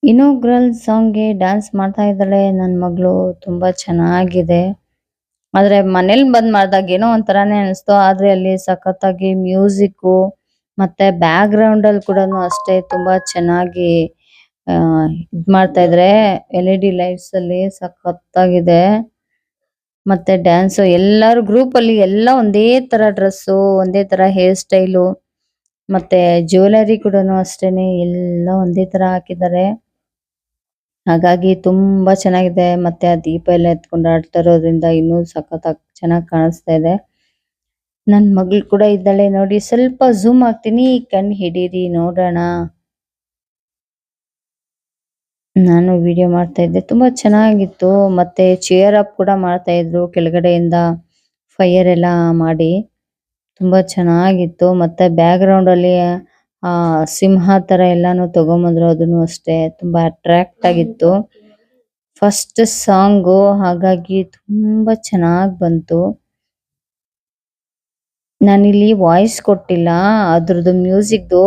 ಇನ್ನೊಗ್ರಲ್ ಸಾಂಗ್ಗೆ dance ಮಾಡ್ತಾ ಇದ್ದಾಳೆ ನನ್ನ ಮಗಳು. ತುಂಬಾ ಚೆನ್ನಾಗಿದೆ. ಆದ್ರೆ ಮನೇಲಿ ಬಂದ್ ಮಾಡ್ದಾಗ ಏನೋ ಒಂಥರಾನೇ ಅನಿಸ್ತು. ಆದ್ರೆ ಅಲ್ಲಿ ಸಖತ್ತಾಗಿ ಮ್ಯೂಸಿಕ್ಕು ಮತ್ತೆ ಬ್ಯಾಕ್ ಗ್ರೌಂಡ್ ಅಲ್ಲಿ ಕೂಡನು ಅಷ್ಟೇ ತುಂಬಾ ಚೆನ್ನಾಗಿ ಇದ್ ಮಾಡ್ತಾ ಇದ್ರೆ LED ಲೈಟ್ಸ್ ಅಲ್ಲಿ ಸಖತ್ತಾಗಿದೆ. ಮತ್ತೆ ಡ್ಯಾನ್ಸ್ ಎಲ್ಲಾರು ಗ್ರೂಪ್ ಅಲ್ಲಿ ಎಲ್ಲ ಒಂದೇ ತರ ಡ್ರೆಸ್ಸು ಒಂದೇ ತರ ಹೇರ್ ಸ್ಟೈಲು ಮತ್ತೆ ಜ್ಯುವೆಲರಿ ಕೂಡನು ಅಷ್ಟೇನೆ ಎಲ್ಲ ಒಂದೇ ತರ ಹಾಕಿದ್ದಾರೆ. ಹಾಗಾಗಿ ತುಂಬಾ ಚೆನ್ನಾಗಿದೆ. ಮತ್ತೆ ಆ ದೀಪ ಎಲ್ಲ ಎತ್ಕೊಂಡು ಆಡ್ತಾ ಇರೋದ್ರಿಂದ ಇನ್ನೂ ಸಖತ್ತಾಗಿ ಚೆನ್ನಾಗಿ ಕಾಣಿಸ್ತಾ ಇದೆ. ನನ್ ಮಗಳು ಕೂಡ ಇದ್ದಾಳೆ ನೋಡಿ. ಸ್ವಲ್ಪ ಝೂಮ್ ಆಗ್ತೀನಿ ಕಣ್ ಹಿಡೀರಿ ನೋಡೋಣ. ನಾನು ವಿಡಿಯೋ ಮಾಡ್ತಾ ಇದ್ದೆ. ತುಂಬಾ ಚೆನ್ನಾಗಿತ್ತು. ಮತ್ತೆ ಚೇರ್ ಅಪ್ ಕೂಡ ಮಾಡ್ತಾ ಇದ್ರು ಕೆಳಗಡೆಯಿಂದ ಫೈರ್ ಎಲ್ಲ ಮಾಡಿ. ತುಂಬಾ ಚೆನ್ನಾಗಿತ್ತು. ಮತ್ತೆ ಬ್ಯಾಕ್ ಗ್ರೌಂಡ್ ಅಲ್ಲಿ ಸಿಂಹ ತರ ಎಲ್ಲಾನು ತಗೊಂಬಂದ್ರು. ಅದನ್ನು ಅಷ್ಟೇ ತುಂಬಾ ಅಟ್ರಾಕ್ಟ್ ಆಗಿತ್ತು. ಫಸ್ಟ್ ಸಾಂಗು ಹಾಗಾಗಿ ತುಂಬಾ ಚೆನ್ನಾಗ್ ಬಂತು. ನಾನಿಲ್ಲಿ ವಾಯ್ಸ್ ಕೊಟ್ಟಿಲ್ಲ ಅದ್ರದ್ದು ಮ್ಯೂಸಿಕ್ದು.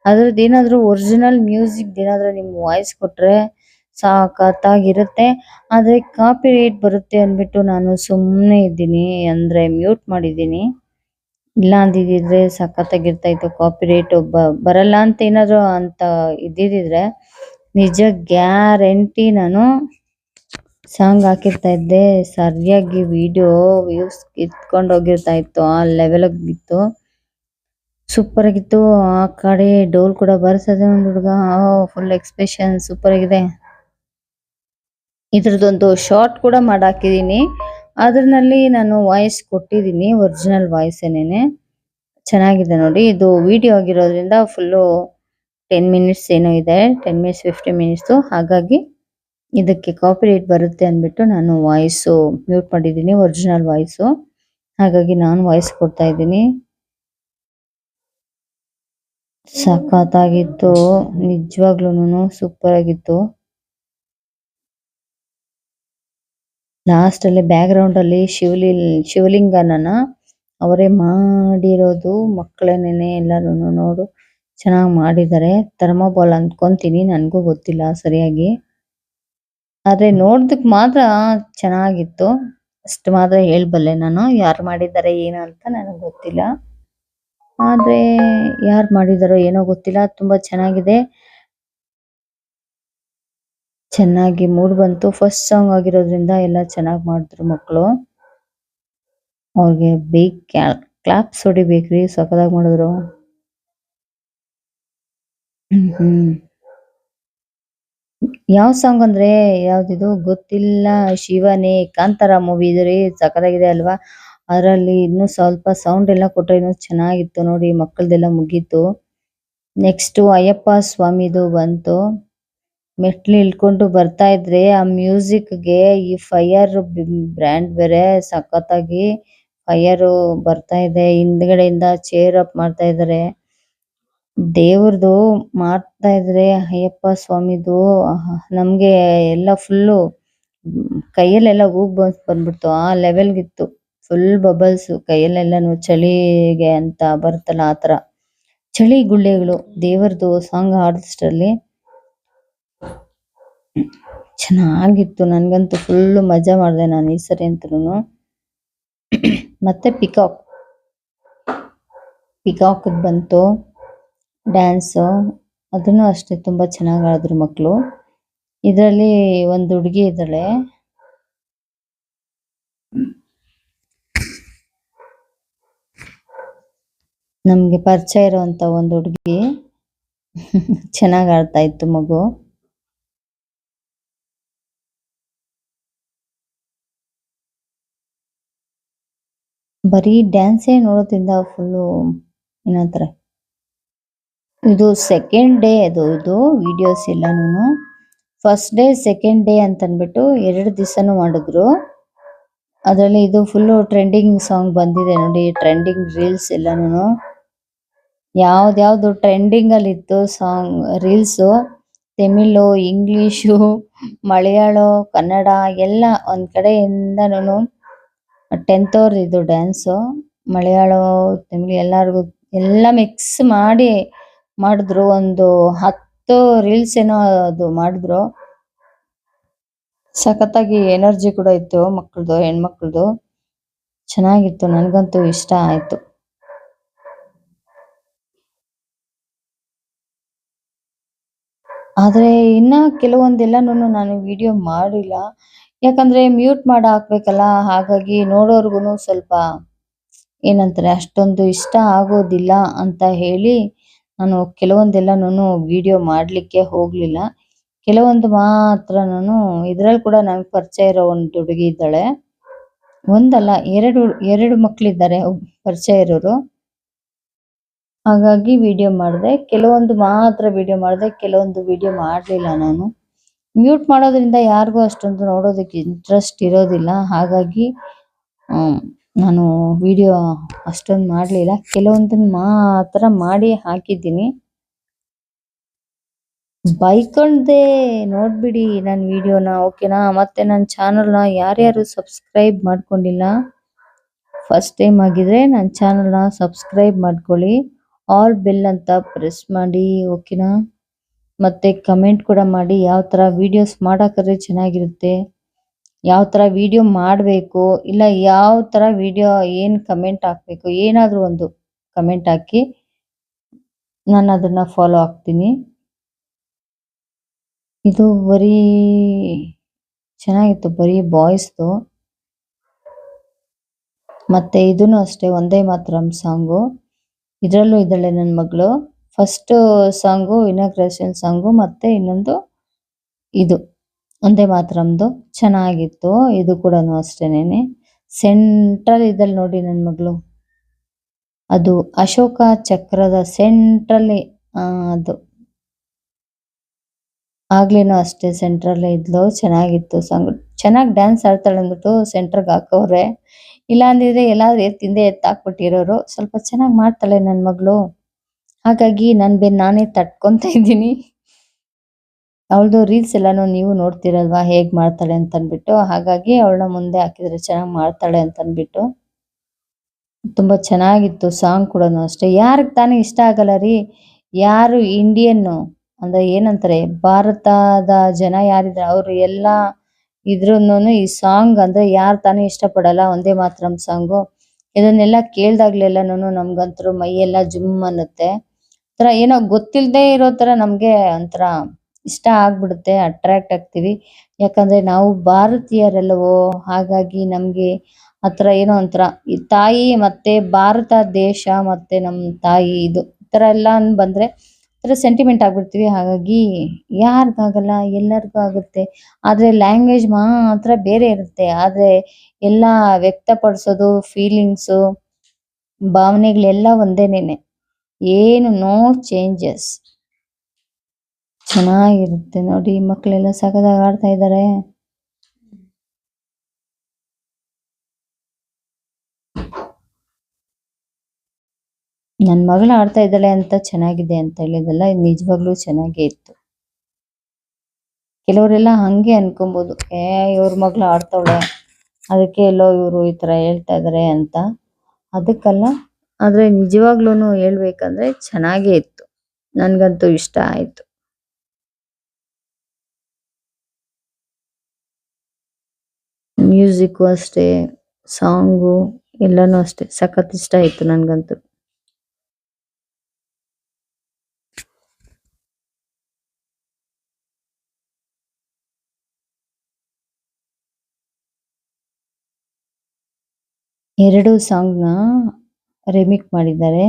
ಅದ್ರದ್ದು ಏನಾದ್ರು ಒರಿಜಿನಲ್ ಮ್ಯೂಸಿಕ್ ಏನಾದ್ರು ನಿಮ್ಗೆ ವಾಯ್ಸ್ ಕೊಟ್ರೆ ಸಖತ್ತಾಗಿರುತ್ತೆ. ಆದ್ರೆ ಕಾಪಿ ರೈಟ್ ಬರುತ್ತೆ ಅಂದ್ಬಿಟ್ಟು ನಾನು ಸುಮ್ಮನೆ ಇದ್ದೀನಿ. ಅಂದ್ರೆ ಮ್ಯೂಟ್ ಮಾಡಿದ್ದೀನಿ. ಇಲ್ಲ ಅಂದಿದ್ರೆ ಸಖತ್ತಾಗಿರ್ತಾ ಇತ್ತು. ಕಾಪಿ ರೈಟ್ ಬರಲ್ಲ ಅಂತ ಏನಾದ್ರು ಅಂತ ಇದ್ದಿದ್ರೆ ನಿಜ ಗ್ಯಾರಂಟಿ ನಾನು ಸಾಂಗ್ ಹಾಕಿರ್ತಾ ಇದ್ದೆ. ಸರಿಯಾಗಿ ವಿಡಿಯೋ ವ್ಯೂಸ್ ಕಿತ್ಕೊಂಡು ಹೋಗಿರ್ತಾ ಇತ್ತು. ಆ ಲೆವೆಲ್ ಇತ್ತು. ಸೂಪರ್ ಆಗಿತ್ತು. ಆ ಕಡೆ ಡೋಲ್ ಕೂಡ ಬರ್ಸದೆ ಒಂದು ಹುಡುಗ. ಫುಲ್ ಎಕ್ಸ್ಪ್ರೆಷನ್ ಸೂಪರ್ ಆಗಿದೆ. ಇದ್ರದ್ದೊಂದು ಶಾರ್ಟ್ ಕೂಡ ಮಾಡಾಕಿದೀನಿ. ಅದ್ರಲ್ಲಿ ನಾನು ವಾಯ್ಸ್ ಕೊಟ್ಟಿದ್ದೀನಿ ಒರಿಜಿನಲ್ ವಾಯ್ಸ್ ಏನೇನೆ. ಚೆನ್ನಾಗಿದೆ ನೋಡಿ. ಇದು ವಿಡಿಯೋ ಆಗಿರೋದ್ರಿಂದ ಫುಲ್ಲು 10 ಮಿನಿಟ್ಸ್ ಏನೋ ಇದೆ. 10 ಮಿನಿಟ್ಸ್ 50 ಮಿನಿಟ್ಸ್. ಹಾಗಾಗಿ ಇದಕ್ಕೆ ಕಾಪಿ ರೈಟ್ ಬರುತ್ತೆ ಅಂದ್ಬಿಟ್ಟು ನಾನು ವಾಯ್ಸು ಮ್ಯೂಟ್ ಮಾಡಿದ್ದೀನಿ. Original voice. ಹಾಗಾಗಿ ನಾನು ವಾಯ್ಸ್ ಕೊಡ್ತಾ ಇದ್ದೀನಿ. ಸಖತ್ತಾಗಿತ್ತು. ನಿಜವಾಗ್ಲೂನು ಸೂಪರ್ ಆಗಿತ್ತು. ಲಾಸ್ಟ್ ಅಲ್ಲಿ ಬ್ಯಾಕ್ ಗ್ರೌಂಡ್ ಅಲ್ಲಿ ಶಿವಲಿಂಗನ ಅವರೇ ಮಾಡಿರೋದು. ಮಕ್ಕಳೇನೇನೆ ಎಲ್ಲಾರು ನೋಡು ಚೆನ್ನಾಗಿ ಮಾಡಿದ್ದಾರೆ. ಥರ್ಮೋಬಾಲ್ ಅಂದ್ಕೊಂತೀನಿ. ನನ್ಗೂ ಗೊತ್ತಿಲ್ಲ ಸರಿಯಾಗಿ. ಆದ್ರೆ ನೋಡ್ದಕ್ ಮಾತ್ರ ಚೆನ್ನಾಗಿತ್ತು. ಅಷ್ಟು ಮಾತ್ರ ಹೇಳ್ಬಲ್ಲೆ ನಾನು. ಯಾರು ಮಾಡಿದ್ದಾರೆ ಏನು ಅಂತ ನನಗೆ ಗೊತ್ತಿಲ್ಲ. ಆದ್ರೆ ಯಾರು ಮಾಡಿದಾರೋ ಏನೋ ಗೊತ್ತಿಲ್ಲ. ತುಂಬಾ ಚೆನ್ನಾಗಿದೆ. ಚೆನ್ನಾಗಿ ಮೂಡ್ ಬಂತು. ಫಸ್ಟ್ ಸಾಂಗ್ ಆಗಿರೋದ್ರಿಂದ ಎಲ್ಲ ಚೆನ್ನಾಗಿ ಮಾಡಿದ್ರು ಮಕ್ಕಳು. ಅವ್ರಿಗೆ ಬಿಗ್ ಕ್ಲಾಪ್ಸ್ ಹೊಡಿಬೇಕ್ರಿ. ಸಖತ್ತಾಗಿ ಮಾಡಿದ್ರು. ಹ್ಮ್ ಯಾವ ಸಾಂಗ್ ಅಂದ್ರೆ ಯಾವ್ದಿದು ಗೊತ್ತಿಲ್ಲ ಶಿವನೇ ಕಾಂತಾರ ಮೂವಿ ಇದ್ರಿ ಸಖತ್ತಾಗಿದೆ ಅಲ್ವಾ. ಅದರಲ್ಲಿ ಇನ್ನೂ ಸ್ವಲ್ಪ ಸೌಂಡ್ ಎಲ್ಲ ಕೊಟ್ರೆ ಇನ್ನೂ ಚೆನ್ನಾಗಿತ್ತು ನೋಡಿ. ಮಕ್ಕಳದೆಲ್ಲ ಮುಗೀತು. ನೆಕ್ಸ್ಟ್ ಅಯ್ಯಪ್ಪ ಸ್ವಾಮಿದು ಬಂತು. ಮೆಟ್ಲು ಇಳ್ಕೊಂಡು ಬರ್ತಾ ಇದ್ರೆ ಆ ಮ್ಯೂಸಿಕ್ಗೆ ಈ ಫೈರ್ ಬ್ರ್ಯಾಂಡ್ ಬೇರೆ ಸಖತ್ತಾಗಿ ಫೈರ್ ಬರ್ತಾ ಇದೆ. ಹಿಂದ್ಗಡೆಯಿಂದ ಚೇರ್ ಅಪ್ ಮಾಡ್ತಾ ಇದ್ದಾರೆ. ದೇವ್ರದು ಮಾಡ್ತಾ ಇದ್ರೆ ಅಯ್ಯಪ್ಪ ಸ್ವಾಮಿದು ನಮ್ಗೆ ಎಲ್ಲ ಫುಲ್ಲು ಕೈಯಲ್ಲೆಲ್ಲ ಗೂಗ್ ಬಂದ್ಬಿಡ್ತು. ಆ ಲೆವೆಲ್ಗಿತ್ತು. ಫುಲ್ ಬಬಲ್ಸ್ ಕೈಯಲ್ಲೆಲ್ಲಾನು ಚಳಿಗೆ ಅಂತ ಬರುತ್ತಲ್ಲ ಆ ತರ ಚಳಿ ಗುಳ್ಳೆಗಳು. ದೇವರದು ಸಾಂಗ್ ಹಾಡಿಸ್ಟ್ರಲ್ಲಿ ಚೆನ್ನಾಗಿತ್ತು. ನನ್ಗಂತೂ ಫುಲ್ ಮಜಾ ಮಾಡಿದೆ ನಾನು ಈ ಸರಿ ಅಂತೂ. ಮತ್ತೆ ಪಿಕಾಕ್ ಬಂತು ಡ್ಯಾನ್ಸ್. ಅದನ್ನು ಅಷ್ಟೇ ತುಂಬಾ ಚೆನ್ನಾಗಿ ಆಡಿದ್ರು ಮಕ್ಕಳು. ಇದರಲ್ಲಿ ಒಂದು ಹುಡುಗಿ ಇದ್ದಾಳೆ. ನಮ್ಗೆ ಪರಿಚಯ ಇರುವಂತ ಒಂದು ಹುಡುಗಿ ಚೆನ್ನಾಗಿ ಆಡ್ತಾ ಇತ್ತು ಮಗು. ಬರೀ ಡ್ಯಾನ್ಸೇ ನೋಡೋದ್ರಿಂದ ಫುಲ್ಲು ಏನಂತಾರೆ. ಇದು ಸೆಕೆಂಡ್ ಡೇ ಇದು ವಿಡಿಯೋಸ್ ಎಲ್ಲಾನು. ಫಸ್ಟ್ ಡೇ ಸೆಕೆಂಡ್ ಡೇ ಅಂತ ಅಂದ್ಬಿಟ್ಟು 2 ದಿವಸನೂ ಮಾಡಿದ್ರು. ಅದರಲ್ಲಿ ಇದು ಫುಲ್ಲು ಟ್ರೆಂಡಿಂಗ್ ಸಾಂಗ್ ಬಂದಿದೆ ನೋಡಿ. ಟ್ರೆಂಡಿಂಗ್ ರೀಲ್ಸ್ ಎಲ್ಲಾನು ಯಾವ್ದ್ಯಾವ್ದು ಟ್ರೆಂಡಿಂಗ್ ಅಲ್ಲಿ ಇತ್ತು song reels. Tamil, English, Malayala, Kannada ಎಲ್ಲ ಒಂದ್ ಕಡೆಯಿಂದನೂ 10th ಅವ್ರ ಇದು ಡ್ಯಾನ್ಸು. ಮಲಯಾಳ ತಮಿಳು ಎಲ್ಲಾರ್ಗು ಎಲ್ಲ ಮಿಕ್ಸ್ ಮಾಡಿ ಮಾಡಿದ್ರು. ಒಂದು ರೀಲ್ಸ್ ಏನೋ ಅದು ಮಾಡಿದ್ರು. ಸಖತ್ತಾಗಿ ಎನರ್ಜಿ ಕೂಡ ಇತ್ತು ಮಕ್ಕಳದು, ಹೆಣ್ಮಕ್ಳದು. ಚೆನ್ನಾಗಿತ್ತು, ನನ್ಗಂತೂ ಇಷ್ಟ ಆಯ್ತು. ಆದ್ರೆ ಇನ್ನ ಕೆಲವೊಂದೆಲ್ಲನೂ ನಾನು ವಿಡಿಯೋ ಮಾಡಿಲ್ಲ. ಯಾಕಂದ್ರೆ ಮ್ಯೂಟ್ ಮಾಡಿ ಹಾಕ್ಬೇಕಲ್ಲ, ಹಾಗಾಗಿ ನೋಡೋರ್ಗುನು ಸ್ವಲ್ಪ ಏನಂತಾರೆ ಅಷ್ಟೊಂದು ಇಷ್ಟ ಆಗೋದಿಲ್ಲ ಅಂತ ಹೇಳಿ ನಾನು ಕೆಲವೊಂದೆಲ್ಲನೂ ವಿಡಿಯೋ ಮಾಡ್ಲಿಕ್ಕೆ ಹೋಗ್ಲಿಲ್ಲ. ಕೆಲವೊಂದು ಮಾತ್ರ ನಾನು ಇದ್ರಲ್ಲಿ ಕೂಡ ನಂಗೆ ಪರಿಚಯ ಇರೋ ಒಂದು ಹುಡುಗಿ ಇದ್ದಾಳೆ. ಒಂದಲ್ಲ ಎರಡು ಮಕ್ಳಿದ್ದಾರೆ ಪರಿಚಯ ಇರೋರು. ಹಾಗಾಗಿ ವಿಡಿಯೋ ಮಾಡಿದೆ. ಕೆಲವೊಂದು ಮಾತ್ರ ವಿಡಿಯೋ ಮಾಡಿದೆ, ಕೆಲವೊಂದು ವಿಡಿಯೋ ಮಾಡಲಿಲ್ಲ ನಾನು. ಮ್ಯೂಟ್ ಮಾಡೋದ್ರಿಂದ ಯಾರಿಗೂ ಅಷ್ಟೊಂದು ನೋಡೋದಕ್ಕೆ ಇಂಟ್ರೆಸ್ಟ್ ಇರೋದಿಲ್ಲ. ಹಾಗಾಗಿ ನಾನು ವಿಡಿಯೋ ಅಷ್ಟೊಂದು ಮಾಡಲಿಲ್ಲ. ಕೆಲವೊಂದನ್ನ ಮಾತ್ರ ಮಾಡಿ ಹಾಕಿದ್ದೀನಿ. ಬೈಕೊಂಡೆ ನೋಡ್ಬಿಡಿ ನನ್ನ ವಿಡಿಯೋನ, ಓಕೆನಾ? ಮತ್ತೆ ನನ್ನ ಚಾನಲ್ನ ಯಾರ್ಯಾರು ಸಬ್ಸ್ಕ್ರೈಬ್ ಮಾಡ್ಕೊಂಡಿಲ್ಲ, ಫಸ್ಟ್ ಟೈಮ್ ಆಗಿದ್ರೆ ನನ್ನ ಚಾನಲ್ನ ಸಬ್ಸ್ಕ್ರೈಬ್ ಮಾಡ್ಕೊಳ್ಳಿ. ಆಲ್ ಬೆಲ್ ಅಂತ ಪ್ರೆಸ್ ಮಾಡಿ, ಓಕೆನಾ? ಮತ್ತೆ ಕಮೆಂಟ್ ಕೂಡ ಮಾಡಿ, ಯಾವ ಥರ ವಿಡಿಯೋಸ್ ಮಾಡಾಕರೆ ಚೆನ್ನಾಗಿರುತ್ತೆ, ಯಾವ ಥರ ವಿಡಿಯೋ ಮಾಡಬೇಕು, ಇಲ್ಲ ಯಾವ ಥರ ವಿಡಿಯೋ ಏನು ಕಮೆಂಟ್ ಹಾಕಬೇಕು, ಏನಾದರೂ ಒಂದು ಕಮೆಂಟ್ ಹಾಕಿ, ನಾನು ಅದನ್ನು ಫಾಲೋ ಆಗ್ತೀನಿ. ಇದು ಬರೀ ಚೆನ್ನಾಗಿತ್ತು, ಬರೀ ಬಾಯ್ಸ್ದು. ಮತ್ತೆ ಇದನ್ನು ಅಷ್ಟೇ, ಒಂದೇ ಮಾತರಂ ಸಾಂಗು. ಇದರಲ್ಲೂ ಇದ್ದಾಳೆ ನನ್ನ ಮಗಳು. ಫಸ್ಟ್ ಸಾಂಗು ಇನಾಗ್ರೇಷನ್ ಸಾಂಗು, ಮತ್ತೆ ಇನ್ನೊಂದು ಇದು ಒಂದೇ ಮಾತರಂದು ಚೆನ್ನಾಗಿತ್ತು. ಇದು ಕೂಡ ಅಷ್ಟೇನೆ. ಸೆಂಟ್ರಲ್ ಇದ್ದಲ್ಲಿ ನೋಡಿ ನನ್ನ ಮಗಳು, ಅದು ಅಶೋಕ ಚಕ್ರದ ಸೆಂಟ್ರಲ್ಲಿ ಅದು ಆಗ್ಲೇನೋ ಅಷ್ಟೇ ಸೆಂಟ್ರಲ್ಲೇ ಇದ್ಲು. ಚೆನ್ನಾಗಿತ್ತು ಸಾಂಗ್. ಚೆನ್ನಾಗಿ ಡ್ಯಾನ್ಸ್ ಆಡ್ತಾಳೆ ಅಂದ್ಬಿಟ್ಟು ಸೆಂಟ್ರಿಗೆ ಹಾಕವ್ರೆ. ಇಲ್ಲ ಅಂದಿದ್ರೆ ಎಲ್ಲಾದ್ರೂ ಹಿಂದೆ ಎತ್ತಾಕ್ಬಿಟ್ಟಿರೋರು. ಸ್ವಲ್ಪ ಚೆನ್ನಾಗಿ ಮಾಡ್ತಾಳೆ ನನ್ನ ಮಗಳು. ಹಾಗಾಗಿ ನನ್ನ ಬೆನ್ನು ನಾನೇ ತಟ್ಕೊಂತ ಇದ್ದೀನಿ. ಅವಳದು ರೀಲ್ಸ್ ಎಲ್ಲಾನು ನೀವು ನೋಡ್ತಿರಲ್ವಾ ಹೇಗ್ ಮಾಡ್ತಾಳೆ ಅಂತ ಅಂದ್ಬಿಟ್ಟು. ಹಾಗಾಗಿ ಅವಳನ್ನ ಮುಂದೆ ಹಾಕಿದ್ರೆ ಚೆನ್ನಾಗಿ ಮಾಡ್ತಾಳೆ ಅಂತ ಅಂದ್ಬಿಟ್ಟು. ತುಂಬಾ ಚೆನ್ನಾಗಿತ್ತು ಸಾಂಗ್ ಕೂಡ ಅಷ್ಟೇ. ಯಾರಿಗೆ ತಾನೇ ಇಷ್ಟ ಆಗಲ್ಲ ರೀ? ಯಾರು ಇಂಡಿಯನ್ನು ಅಂದ್ರೆ ಏನಂತಾರೆ, ಭಾರತದ ಜನ ಯಾರಿದ್ದಾರೆ ಅವ್ರು ಎಲ್ಲ ಇದ್ರೂನು ಈ ಸಾಂಗ್ ಅಂದ್ರೆ ಯಾರು ತಾನೇ ಇಷ್ಟಪಡಲ್ಲ? ಒಂದೇ ಮಾತರಂ ಸಾಂಗು. ಇದನ್ನೆಲ್ಲ ಕೇಳ್ದಾಗ್ಲೆಲ್ಲನೂ ನಮ್ಗಂತೂ ಮೈ ಎಲ್ಲ ಜುಮ್ ಅನ್ನುತ್ತೆ. ಒಂಥರ ಏನೋ ಗೊತ್ತಿಲ್ಲದೆ ಇರೋ ತರ ನಮ್ಗೆ ಒಂಥರ ಇಷ್ಟ ಆಗ್ಬಿಡುತ್ತೆ, ಅಟ್ರಾಕ್ಟ್ ಆಗ್ತೀವಿ. ಯಾಕಂದ್ರೆ ನಾವು ಭಾರತೀಯರಲ್ಲವೋ, ಹಾಗಾಗಿ ನಮ್ಗೆ ಆತರ ಏನೋ ಒಂಥರ ಈ ತಾಯಿ ಮತ್ತೆ ಭಾರತ ದೇಶ ಮತ್ತೆ ನಮ್ ತಾಯಿ ಇದು ಈ ತರ ಎಲ್ಲ ಬಂದ್ರೆ ಒಂಥರ ಸೆಂಟಿಮೆಂಟ್ ಆಗ್ಬಿಡ್ತೀವಿ. ಹಾಗಾಗಿ ಯಾರಿಗಾಗಲ್ಲ, ಎಲ್ಲರಿಗೂ ಆಗುತ್ತೆ. ಆದ್ರೆ ಲ್ಯಾಂಗ್ವೇಜ್ ಮಾತ್ರ ಬೇರೆ ಇರುತ್ತೆ. ಆದ್ರೆ ಎಲ್ಲ ವ್ಯಕ್ತಪಡಿಸೋದು ಫೀಲಿಂಗ್ಸು, ಭಾವನೆಗಳೆಲ್ಲ ಒಂದೇನೇನೆ, ಏನು ನೋ ಚೇಂಜಸ್. ಚೆನ್ನಾಗಿರುತ್ತೆ ನೋಡಿ. ಮಕ್ಕಳೆಲ್ಲ ಸಖತ್ತಾಗಿ ಆಡ್ತಾ ಇದ್ದಾರೆ. ನನ್ನ ಮಗಳು ಆಡ್ತಾ ಇದ್ದಾಳೆ ಅಂತ ಚೆನ್ನಾಗಿದೆ ಅಂತ ಹೇಳಿದಲ್ಲ, ಇದು ನಿಜವಾಗ್ಲೂ ಚೆನ್ನಾಗೇ ಇತ್ತು. ಕೆಲವರೆಲ್ಲ ಹಂಗೆ ಅನ್ಕೊಬಹುದು, ಇವ್ರ ಮಗಳು ಆಡ್ತಾವಳೆ ಅದಕ್ಕೆ ಎಲ್ಲೋ ಇವರು ಈ ತರ ಹೇಳ್ತಾ ಇದಾರೆ ಅಂತ. ಅದಕ್ಕಲ್ಲ, ಆದ್ರೆ ನಿಜವಾಗ್ಲೂನು ಹೇಳ್ಬೇಕಂದ್ರೆ ಚೆನ್ನಾಗೇ ಇತ್ತು. ನನ್ಗಂತೂ ಇಷ್ಟ ಆಯ್ತು. ಮ್ಯೂಸಿಕ್ಕು ಅಷ್ಟೇ, ಸಾಂಗು ಎಲ್ಲಾನು ಅಷ್ಟೇ ಸಖತ್ ಇಷ್ಟ ಆಯ್ತು ನನ್ಗಂತೂ. ಎರಡು ಸಾಂಗ್ನ ರೆಮಿಕ್ ಮಾಡಿದ್ದಾರೆ.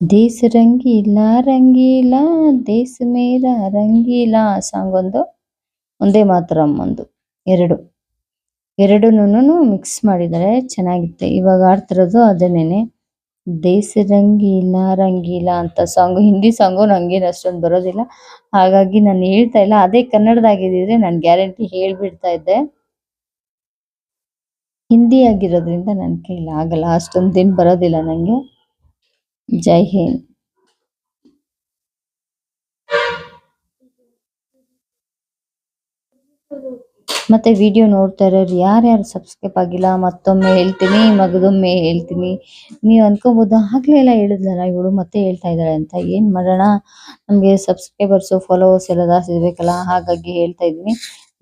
ದೇಶ ರಂಗೀಲ ರಂಗೀಲ ದೇಶ ಮೇರ ರಂಗೀಲ ಸಾಂಗ್ ಒಂದು, ಒಂದೇ ಮಾತರಂ ಒಂದು, ಎರಡನ್ನೂ ಮಿಕ್ಸ್ ಮಾಡಿದ್ದಾರೆ. ಚೆನ್ನಾಗಿತ್ತೆ. ಇವಾಗ ಆಡ್ತಿರೋದು ಅದನ್ನೇನೆ, ದೇಶ ರಂಗೀಲ ರಂಗೀಲ ಅಂತ ಸಾಂಗು. ಹಿಂದಿ ಸಾಂಗು ನಂಗೇನು ಅಷ್ಟೊಂದು ಬರೋದಿಲ್ಲ, ಹಾಗಾಗಿ ನಾನು ಹೇಳ್ತಾ ಇಲ್ಲ. ಅದೇ ಕನ್ನಡದಾಗಿದ್ದಿದ್ರೆ ನಾನು ಗ್ಯಾರಂಟಿ ಹೇಳ್ಬಿಡ್ತಾ ಇದ್ದೆ. ಹಿಂದಿ ಆಗಿರೋದ್ರಿಂದ ನನ್ನ ಕೈಲಿ ಆಗಲ್ಲ, ಅಷ್ಟೊಂದು ದಿನ ಬರೋದಿಲ್ಲ ನಂಗೆ. ಜೈ ಹಿಂದ್. ಮತ್ತೆ ವಿಡಿಯೋ ನೋಡ್ತಾ ಇರೋರು ಯಾರ್ಯಾರು ಸಬ್ಸ್ಕ್ರೈಬ್ ಆಗಿಲ್ಲ ಮತ್ತೊಮ್ಮೆ ಹೇಳ್ತೀನಿ, ಮಗದೊಮ್ಮೆ ಹೇಳ್ತೀನಿ. ನೀವು ಅನ್ಕೋಬಹುದು ಆಗ್ಲೇ ಎಲ್ಲ ಹೇಳಿದ್ಲಲ್ಲ ಇವಳು ಮತ್ತೆ ಹೇಳ್ತಾ ಇದ್ದಾಳೆ ಅಂತ. ಏನ್ ಮಾಡೋಣ, ನಮ್ಗೆ ಸಬ್ಸ್ಕ್ರೈಬರ್ಸ್ ಫಾಲೋವರ್ಸ್ ಎಲ್ಲ ಜಾಸ್ತಿ ಇರ್ಬೇಕಲ್ಲ, ಹಾಗಾಗಿ ಹೇಳ್ತಾ ಇದೀನಿ.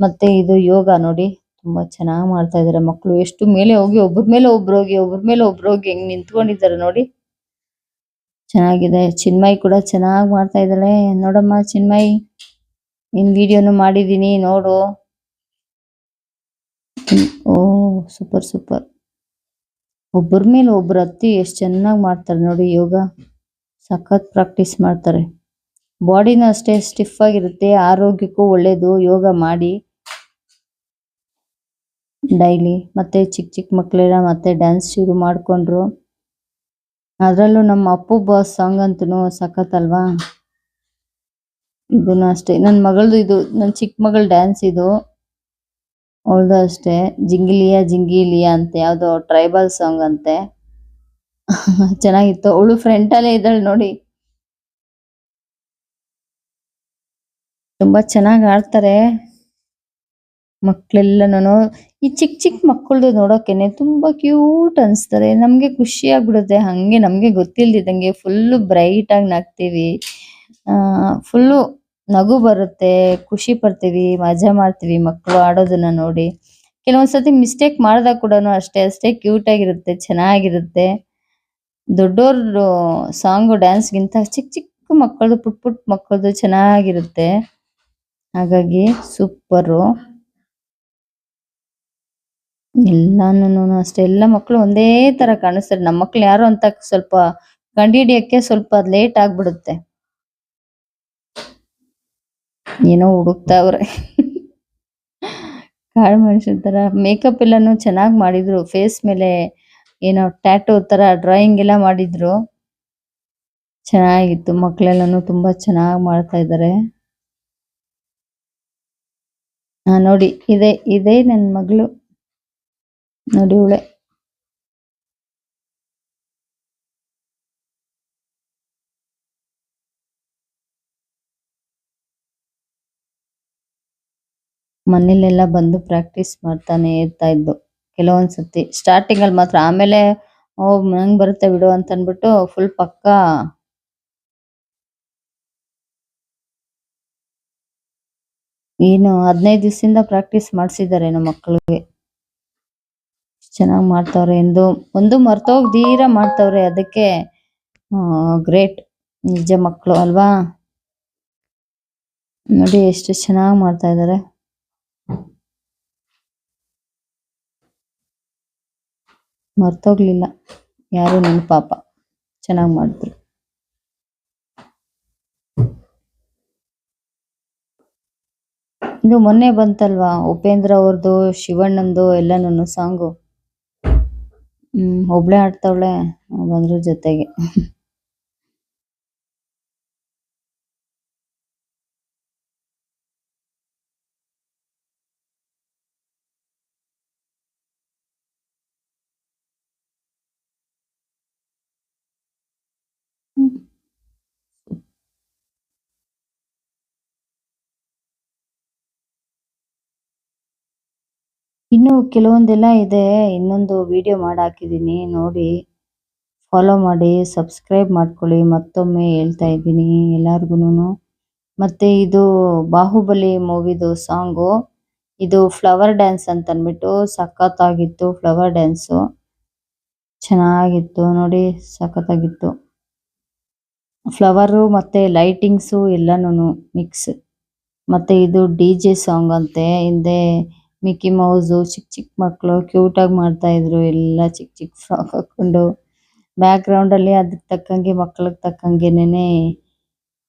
ಮತ್ತೆ ಇದು ಯೋಗ ನೋಡಿ, ತುಂಬಾ ಚೆನ್ನಾಗಿ ಮಾಡ್ತಾ ಇದಾರೆ ಮಕ್ಕಳು. ಎಷ್ಟು ಮೇಲೆ ಹೋಗಿ ಒಬ್ರ ಮೇಲೆ ಒಬ್ರು ಹೋಗಿ ಒಬ್ರ ಮೇಲೆ ಒಬ್ರು ಹೋಗಿ ಹೆಂಗ್ ನಿಂತ್ಕೊಂಡಿದ್ದಾರೆ ನೋಡಿ, ಚೆನ್ನಾಗಿದೆ. ಚಿನ್ಮಯ್ ಕೂಡ ಚೆನ್ನಾಗಿ ಮಾಡ್ತಾ ಇದ್ದಾಳೆ. ನೋಡಮ್ಮ ಚಿನ್ಮಯ್, ನಿನ್ ವಿಡಿಯೋನು ಮಾಡಿದೀನಿ ನೋಡು. ಓ ಸೂಪರ್ ಸೂಪರ್. ಒಬ್ಬರ ಮೇಲೆ ಒಬ್ರು ಹತ್ತಿ ಎಷ್ಟು ಚೆನ್ನಾಗಿ ಮಾಡ್ತಾರೆ ನೋಡಿ ಯೋಗ. ಸಖತ್ ಪ್ರಾಕ್ಟೀಸ್ ಮಾಡ್ತಾರೆ. ಬಾಡಿನೂ ಅಷ್ಟೇ ಸ್ಟಿಫ್ ಆಗಿರುತ್ತೆ, ಆರೋಗ್ಯಕ್ಕೂ ಒಳ್ಳೇದು ಯೋಗ ಮಾಡಿ ಡೈಲಿ. ಮತ್ತೆ ಚಿಕ್ಕ ಚಿಕ್ಕ ಮಕ್ಕಳೆಲ್ಲ ಮತ್ತೆ ಡ್ಯಾನ್ಸ್ ಶುರು ಮಾಡ್ಕೊಂಡ್ರು. ಅದ್ರಲ್ಲೂ ನಮ್ಮ ಅಪ್ಪು ಬಾಸ್ ಸಾಂಗ್ ಅಂತೂ ಸಖತ್ ಅಲ್ವಾ. ಇದನ್ನು ಅಷ್ಟೇ ನನ್ನ ಮಗಳದು, ಇದು ನನ್ನ ಚಿಕ್ಕ ಮಗಳ ಡ್ಯಾನ್ಸ್ ಇದು. ಅವಳದು ಅಷ್ಟೇ, ಜಿಂಗಿಲಿಯಾ ಜಿಂಗಿಲಿಯಾ ಅಂತ ಯಾವ್ದೋ ಟ್ರೈಬಲ್ ಸಾಂಗ್ ಅಂತೆ. ಚೆನ್ನಾಗಿತ್ತು. ಅವಳು ಫ್ರಂಟ್ ಅಲ್ಲೇ ಇದ್ದಾಳೆ ನೋಡಿ. ತುಂಬಾ ಚೆನ್ನಾಗಿ ಆಡ್ತಾರೆ ಮಕ್ಳೆಲ್ಲನೂ. ಈ ಚಿಕ್ಕ ಚಿಕ್ಕ ಮಕ್ಕಳದು ನೋಡೋಕೆನೆ ತುಂಬಾ ಕ್ಯೂಟ್ ಅನ್ಸ್ತಾರೆ. ನಮ್ಗೆ ಖುಷಿ ಆಗ್ಬಿಡುತ್ತೆ. ಹಂಗೆ ನಮ್ಗೆ ಗೊತ್ತಿಲ್ದಿದಂಗೆ ಫುಲ್ ಬ್ರೈಟ್ ಆಗಿ ನಗ್ತೀವಿ. ಫುಲ್ಲು ನಗು ಬರುತ್ತೆ, ಖುಷಿ ಪಡ್ತೀವಿ, ಮಜಾ ಮಾಡ್ತೀವಿ ಮಕ್ಕಳು ಆಡೋದನ್ನ ನೋಡಿ. ಕೆಲವೊಂದ್ಸತಿ ಮಿಸ್ಟೇಕ್ ಮಾಡಿದಾಗ ಕೂಡ ಅಷ್ಟೇ ಅಷ್ಟೇ ಕ್ಯೂಟ್ ಆಗಿರುತ್ತೆ, ಚೆನ್ನಾಗಿರುತ್ತೆ. ದೊಡ್ಡೋರ್ದು ಸಾಂಗು ಡ್ಯಾನ್ಸ್ಗಿಂತ ಚಿಕ್ಕ ಚಿಕ್ಕ ಮಕ್ಕಳದು, ಪುಟ್ ಪುಟ್ ಮಕ್ಕಳದು ಚೆನ್ನಾಗಿರುತ್ತೆ. ಹಾಗಾಗಿ ಸೂಪರು. ಎಲ್ಲಾನು ಅಷ್ಟೇ, ಎಲ್ಲ ಮಕ್ಕಳು ಒಂದೇ ತರ ಕಾಣಿಸ್ತಾರೆ. ನಮ್ಮ ಮಕ್ಳು ಯಾರು ಅಂತ ಸ್ವಲ್ಪ ಕಂಡಿಡಿಯಕ್ಕೆ ಸ್ವಲ್ಪ ಲೇಟ್ ಆಗ್ಬಿಡುತ್ತೆ. ಏನೋ ಹುಡುಕ್ತಾವ್ರೆ. ಕಾಳು ಮನುಷ್ಯನ್ ತರ ಮೇಕಪ್ ಎಲ್ಲಾನು ಚೆನ್ನಾಗಿ ಮಾಡಿದ್ರು. ಫೇಸ್ ಮೇಲೆ ಏನೋ ಟ್ಯಾಟೂ ತರ ಡ್ರಾಯಿಂಗ್ ಎಲ್ಲ ಮಾಡಿದ್ರು. ಚೆನ್ನಾಗಿತ್ತು. ಮಕ್ಕಳೆಲ್ಲಾನು ತುಂಬಾ ಚೆನ್ನಾಗಿ ಮಾಡ್ತಾ ಇದ್ದಾರೆ. ನೋಡಿ ಇದೇ ನನ್ನ ಮಗಳು ನೋಡಿ ಇವಳೆ. ಮನೇಲೆಲ್ಲ ಬಂದು ಪ್ರಾಕ್ಟೀಸ್ ಮಾಡ್ತಾನೆ ಇರ್ತಾ ಇದ್ದು ಕೆಲವೊಂದ್ಸತಿ ಸ್ಟಾರ್ಟಿಂಗ್ ಅಲ್ಲಿ ಮಾತ್ರ. ಆಮೇಲೆ ಓ ನಂಗ್ ಬರುತ್ತೆ ಬಿಡು ಅಂತ ಅನ್ಬಿಟ್ಟು ಫುಲ್ ಪಕ್ಕಾ ಏನು 15 ದಿವಸದಿಂದ ಪ್ರಾಕ್ಟೀಸ್ ಮಾಡಿಸಿದ್ದಾರೆ ನಮ್ಮ ಮಕ್ಕಳಿಗೆ. ಚೆನ್ನಾಗಿ ಮಾಡ್ತಾವ್ರೆ. ಒಂದು ಮರ್ತೋಗ್ದೀರ ಮಾಡ್ತಾವ್ರೆ. ಅದಕ್ಕೆ ಗ್ರೇಟ್ ನಿಜ ಮಕ್ಕಳು ಅಲ್ವಾ. ನೋಡಿ ಎಷ್ಟು ಚೆನ್ನಾಗಿ ಮಾಡ್ತಾ ಇದ್ದಾರೆ. ಮರ್ತೋಗ್ಲಿಲ್ಲ ಯಾರು ನನ್ನ ಪಾಪ, ಚೆನ್ನಾಗಿ ಮಾಡಿದ್ರು. ಇದು ಮೊನ್ನೆ ಬಂತಲ್ವಾ ಉಪೇಂದ್ರ ಅವ್ರದ್ದು, ಶಿವಣ್ಣಂದು ಎಲ್ಲಾನು ಸಾಂಗು. ಒಬ್ಳೆ ಆಡ್ತಾವಳೆ ಬಂದ್ರ ಜೊತೆಗೆ. ಇನ್ನು ಕೆಲವೊಂದೆಲ್ಲ ಇದೆ, ಇನ್ನೊಂದು ವಿಡಿಯೋ ಮಾಡಿ ಹಾಕಿದೀನಿ ನೋಡಿ. ಫಾಲೋ ಮಾಡಿ, ಸಬ್ಸ್ಕ್ರೈಬ್ ಮಾಡ್ಕೊಳ್ಳಿ. ಮತ್ತೊಮ್ಮೆ ಹೇಳ್ತಾ ಇದ್ದೀನಿ ಎಲ್ಲಾರ್ಗುನು. ಮತ್ತೆ ಇದು ಬಾಹುಬಲಿ ಮೂವಿದು ಸಾಂಗು. ಇದು ಫ್ಲವರ್ ಡ್ಯಾನ್ಸ್ ಅಂತ ಅಂದ್ಬಿಟ್ಟು ಸಖತ್ತಾಗಿತ್ತು. ಫ್ಲವರ್ ಡ್ಯಾನ್ಸು ಚೆನ್ನಾಗಿತ್ತು ನೋಡಿ, ಸಖತ್ತಾಗಿತ್ತು. ಫ್ಲವರು ಮತ್ತೆ ಲೈಟಿಂಗ್ಸು ಎಲ್ಲಾನು ಮಿಕ್ಸ್. ಮತ್ತೆ ಇದು ಡಿಜೆ ಸಾಂಗ್ ಅಂತೆ. ಹಿಂದೆ ಮಿಕ್ಕಿ ಮೌಸು, ಚಿಕ್ಕ ಚಿಕ್ಕ ಮಕ್ಕಳು ಕ್ಯೂಟ್ ಆಗಿ ಮಾಡ್ತಾ ಇದ್ರು ಎಲ್ಲ ಚಿಕ್ಕ ಚಿಕ್ಕ ಫ್ರಾಕ್ ಹಾಕೊಂಡು. ಬ್ಯಾಕ್ ಗ್ರೌಂಡ್ ಅಲ್ಲಿ ಅದಕ್ಕೆ ತಕ್ಕಂಗೆ ಮಕ್ಕಳಿಗೆ ತಕ್ಕಂಗೆನೆ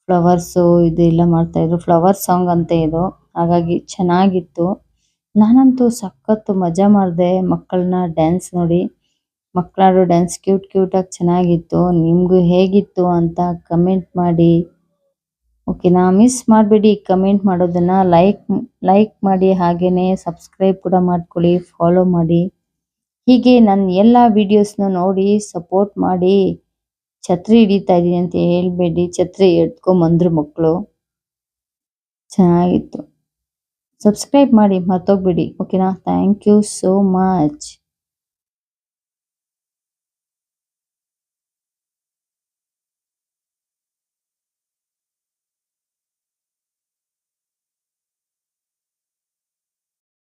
ಫ್ಲವರ್ಸು ಇದು ಎಲ್ಲ ಮಾಡ್ತಾ ಇದ್ರು. ಫ್ಲವರ್ ಸಾಂಗ್ ಅಂತೆ ಇದು. ಹಾಗಾಗಿ ಚೆನ್ನಾಗಿತ್ತು. ನಾನಂತೂ ಸಖತ್ತು ಮಜಾ ಮಾಡಿದೆ ಮಕ್ಕಳನ್ನ ಡ್ಯಾನ್ಸ್ ನೋಡಿ. ಮಕ್ಕಳಾಡೋ ಡ್ಯಾನ್ಸ್ ಕ್ಯೂಟ್ ಕ್ಯೂಟ್ ಆಗಿ ಚೆನ್ನಾಗಿತ್ತು. ನಿಮ್ಗೂ ಹೇಗಿತ್ತು ಅಂತ ಕಮೆಂಟ್ ಮಾಡಿ. ಓಕೆನಾ, ಮಿಸ್ ಮಾಡಬೇಡಿ ಕಮೆಂಟ್ ಮಾಡೋದನ್ನ. ಲೈಕ್ ಮಾಡಿ, ಹಾಗೇನೆ ಸಬ್ಸ್ಕ್ರೈಬ್ ಕೂಡ ಮಾಡ್ಕೊಳ್ಳಿ, ಫಾಲೋ ಮಾಡಿ. ಹೀಗೆ ನನ್ನ ಎಲ್ಲ ವಿಡಿಯೋಸ್ನ ನೋಡಿ ಸಪೋರ್ಟ್ ಮಾಡಿ. ಛತ್ರಿ ಹಿಡಿತಾ ಇದೀನಿ ಅಂತ ಹೇಳ್ಬೇಡಿ, ಛತ್ರಿ ಎತ್ಕೊಂಡ್ ಬಂದ್ರು ಮಕ್ಕಳು. ಚೆನ್ನಾಗಿತ್ತು. ಸಬ್ಸ್ಕ್ರೈಬ್ ಮಾಡಿ ಮರ್ತೋಗ್ಬೇಡಿ ಓಕೆನಾ ಥ್ಯಾಂಕ್ ಯು ಸೋ ಮಚ್.